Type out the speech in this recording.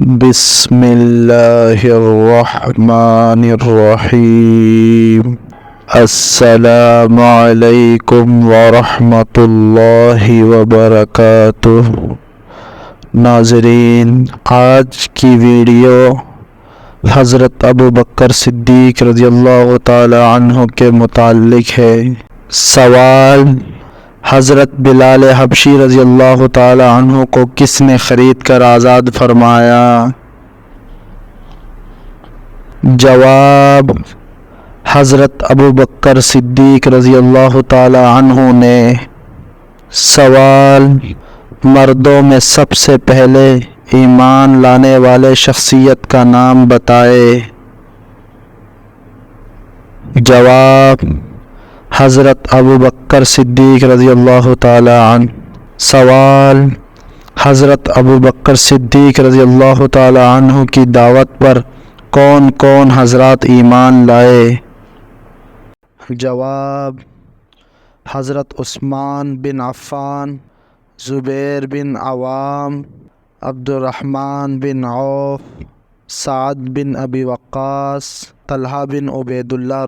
بسم اللہ الرحمن الرحیم۔ السلام علیکم ورحمۃ اللہ وبرکاتہ۔ ناظرین، آج کی ویڈیو حضرت ابوبکر صدیق رضی اللہ تعالی عنہ کے متعلق ہے۔ سوال: حضرت بلال حبشی رضی اللہ تعالی عنہ کو کس نے خرید کر آزاد فرمایا؟ جواب: حضرت ابوبکر صدیق رضی اللہ تعالی عنہ نے۔ سوال: مردوں میں سب سے پہلے ایمان لانے والے شخصیت کا نام بتائے۔ جواب: حضرت ابوبکر صدیق رضی اللہ تعالی عنہ۔ سوال: حضرت ابوبکر صدیق رضی اللہ تعالی عنہ کی دعوت پر کون کون حضرات ایمان لائے؟ جواب: حضرت عثمان بن عفان، زبیر بن عوام، عبد الرحمن بن عوف، سعد بن ابی وقاص، طلحہ بن عبید اللہ